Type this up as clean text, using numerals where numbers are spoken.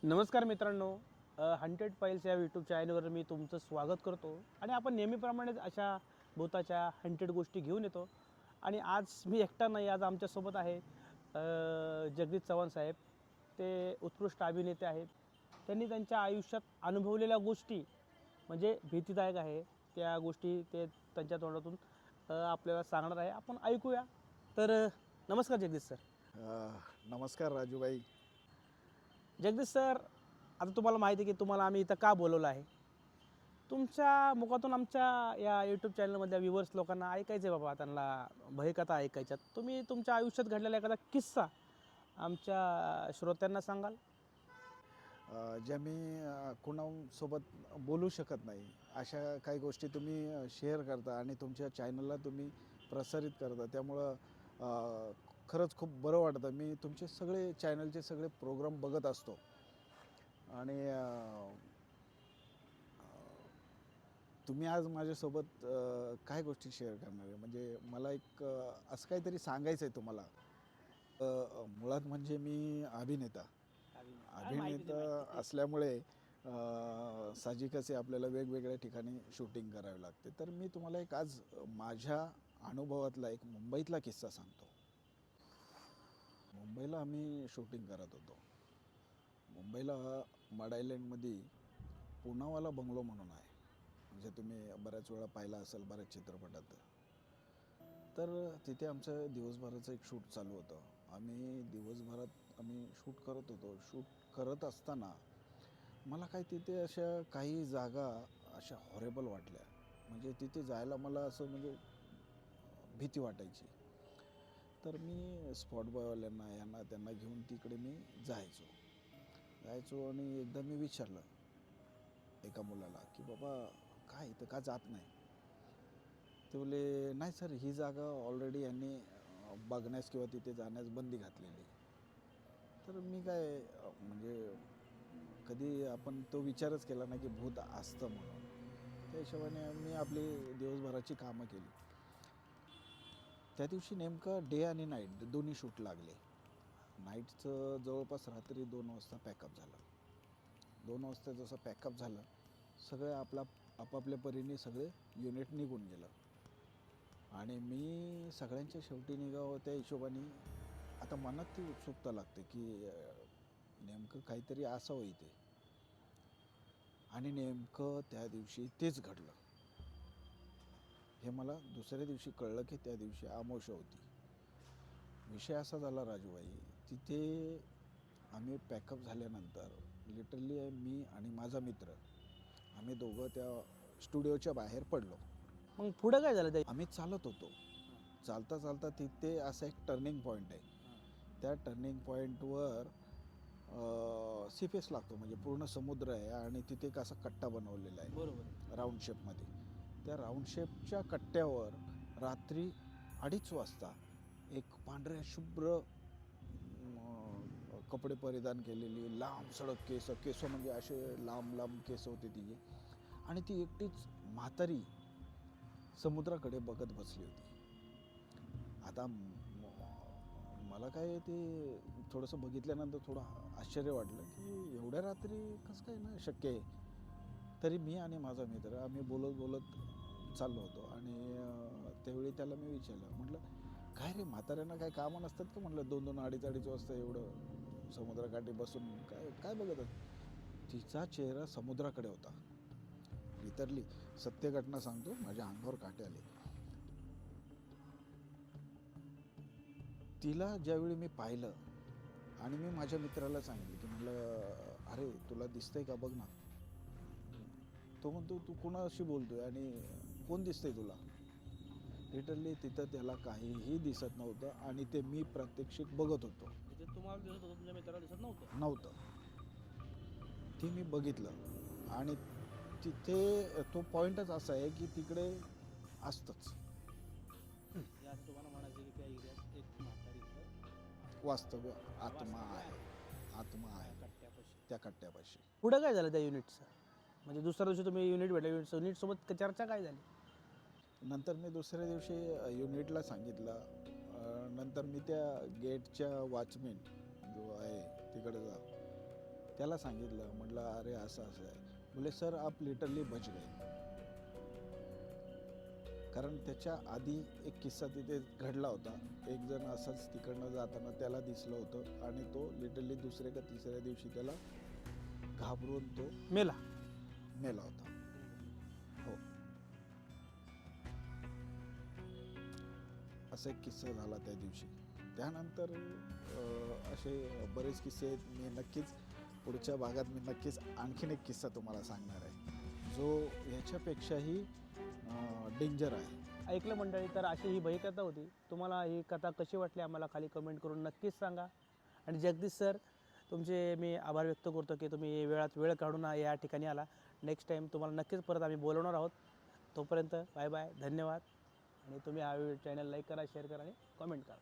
नमस्कार मित्रांनो, hunted files या यूट्यूब चॅनलवर मी तुमचं स्वागत करतो आणि आपण नेहमीप्रमाणेच अशा भूताच्या हंटेड गोष्टी घेऊन येतो. आणि आज मी एकटा नाही, आज आमच्यासोबत आहे जगदीश चव्हाण साहेब. ते उत्कृष्ट अभिनेते आहेत. त्यांनी त्यांच्या आयुष्यात अनुभवलेल्या गोष्टी म्हणजे भीतीदायक आहे, त्या गोष्टी ते त्यांच्या तोंडातून आपल्याला सांगणार आहे. आपण ऐकूया. तर नमस्कार जगदीश सर. नमस्कार राजूभाई. जगदीश सर, आता तुम्हाला माहिती आहे की तुम्हाला आम्ही इथं का बोलवलं आहे. तुमच्या मुखातून आमच्या या यूट्यूब चॅनलमधल्या व्ह्युअर्स लोकांना ऐकायचं आहे बाबा, त्यांना भयकथा ऐकायच्यात. तुम्ही तुमच्या आयुष्यात घडलेला एखादा किस्सा आमच्या श्रोत्यांना सांगाल? ज्या मी कोणासोबत बोलू शकत नाही अशा काही गोष्टी तुम्ही शेअर करता आणि तुमच्या चॅनलला तुम्ही प्रसारित करता, त्यामुळं खरंच खूप बरं वाटतं. मी तुमचे सगळे चॅनलचे सगळे प्रोग्राम बघत असतो आणि तुम्ही आज माझ्यासोबत काय गोष्टी शेअर करणार आहे, म्हणजे मला एक असं काहीतरी सांगायचं आहे तुम्हाला. मुळात म्हणजे मी अभिनेता असल्यामुळे साहजिकच आहे आपल्याला वेगवेगळ्या ठिकाणी शूटिंग करावी लागते. तर मी तुम्हाला एक आज माझ्या अनुभवातला एक मुंबईतला किस्सा सांगतो. मुंबईला आम्ही शूटिंग करत होतो. मुंबईला मड आयलंडमध्ये पुनावाला बंगलो म्हणून आहे, म्हणजे तुम्ही बऱ्याच वेळा पाहिला असेल बऱ्याच चित्रपटात. तर तिथे आमचं दिवसभराचं एक शूट चालू होतं. आम्ही दिवसभरात शूट करत होतो. शूट करत असताना मला काय तिथे अशा काही जागा अशा हॉरेबल वाटल्या, म्हणजे तिथे जायला मला असं म्हणजे भीती वाटायची. तर मी स्पॉट बॉयवाल्यांना यांना त्यांना घेऊन तिकडे मी जायचो आणि एकदा मी विचारलं एका मुलाला की बाबा काय इथं का जात नाही. ते बोले नाही सर, ही जागा ऑलरेडी यांनी बघण्यास किंवा तिथे जाण्यास बंदी घातलेली. तर मी काय म्हणजे कधी आपण तो विचारच केला नाही की भूत असतं म्हणून. त्या हिशोबाने मी आपली दिवसभराची कामं केली. त्या दिवशी नेमकं डे आणि नाईट दोन्ही शूट लागले. नाईटचं जवळपास रात्री 2 वाजता पॅकअप झालं. 2 वाजता जसं पॅकअप झालं, सगळे आपापल्या परीने सगळे युनिट निघून गेलं आणि मी सगळ्यांच्या शेवटी निघावं त्या हिशोबाने. आता मनात ती उत्सुकता लागते की नेमकं काहीतरी असावं इथे. आणि नेमकं त्या दिवशी तेच घडलं. हे मला दुसऱ्या दिवशी कळलं की त्या दिवशी अमावस्या होती. विषय असा झाला राजूबाई, तिथे आम्ही पॅकअप झाल्यानंतर लिटरली मी आणि माझा मित्र आम्ही दोघं त्या स्टुडिओच्या बाहेर पडलो. मग पुढं काय झालं? आम्ही चालत होतो. चालता चालता तिथे असा एक टर्निंग पॉईंट आहे. त्या टर्निंग पॉईंटवर सीफेस लागतो, म्हणजे पूर्ण समुद्र आहे आणि तिथे एक असा कट्टा बनवलेला आहे बरोबर, राऊंड शेपमध्ये. त्या राऊंड शेपच्या कट्ट्यावर रात्री 2:30 वाजता एक पांढऱ्या शुभ्र कपडे परिधान केलेली, लांब सडक केस म्हणजे असे लांब लांब केस होते तिचे, आणि ती एकटीच म्हातारी समुद्राकडे बघत बसली होती. आता मला काय ते थोडंसं बघितल्यानंतर थोडं आश्चर्य वाटलं की एवढ्या रात्री कसं काय ना शक्य आहे. तरी मी आणि माझा मित्र आम्ही बोलत चाललो होतो आणि त्यावेळी त्याला मी विचारलं, म्हटलं काय रे, म्हाताऱ्यांना काय कामं नसतात का, म्हटलं 2-2 अडीच वाजता एवढं समुद्राकाठी बसून काय काय बघत. तिचा चेहरा समुद्राकडे होता. लिटरली सत्य घटना सांगतो, माझ्या अंगावर काटे आले. तिला ज्यावेळी मी पाहिलं आणि मी माझ्या मित्राला सांगितलं की म्हटलं अरे तुला दिसतंय का, बघ ना. तो म्हणतो तू कोणाशी बोलतोय आणि कोण दिसतंय तुला. लिटरली तिथं त्याला काहीही दिसत नव्हतं आणि ते मी प्रात्यक्षिक बघत होतो. तुम्हाला दिसत होतं, तुमच्या मित्राला दिसत नव्हतं. ते मी बघितलं आणि तिथे तो पॉईंटच असा आहे की तिकडे असतंच. तुम्हाला म्हणायचं की त्या एरियात एक म्हातारीचं वास्तव्य आत्मा आहे कट्ट्यापाशी. त्या कट्ट्यापाशी. पुढं काय झालं त्या युनिटचं? म्हणजे दुसऱ्या दिवशी तुम्ही युनिट भेटला, युनिटसोबत चर्चा काय झाली? नंतर मी दुसऱ्या दिवशी युनिटला सांगितलं. नंतर मी त्या गेटच्या वॉचमॅन जो आहे तिकडे त्याला सांगितलं, म्हटलं अरे असं असं आहे. बोले सर आप लिटरली बच गए. कारण त्याच्या आधी एक किस्सा तिथे घडला होता. एक जण असंच तिकडनं जाताना त्याला दिसलं होतं आणि तो लिटरली दुसऱ्या का तिसऱ्या दिवशी त्याला घाबरून तो मेला. मेला होता. हो, असा एक किस्सा झाला त्या दिवशी. त्यानंतर असे बरेच किस्से आहेत. मी नक्कीच पुढच्या भागात मी नक्कीच आणखीन एक किस्सा तुम्हाला सांगणार आहे, जो ह्याच्यापेक्षाही डेंजर आहे. ऐकलं मंडळी, तर अशी ही भयकथा होती. तुम्हाला ही कथा कशी वाटली आम्हाला खाली कमेंट करून नक्कीच सांगा. आणि जगदीश सर, तुमचे मी आभार व्यक्त करतो की तुम्ही वेळात वेळ काढून या ठिकाणी आला. नेक्स्ट टाईम तुम्हाला नक्कीच परत आम्ही बोलवणार आहोत. तोपर्यंत बाय बाय, धन्यवाद. आणि तुम्ही हा चॅनल लाईक करा, शेअर करा आणि कमेंट करा.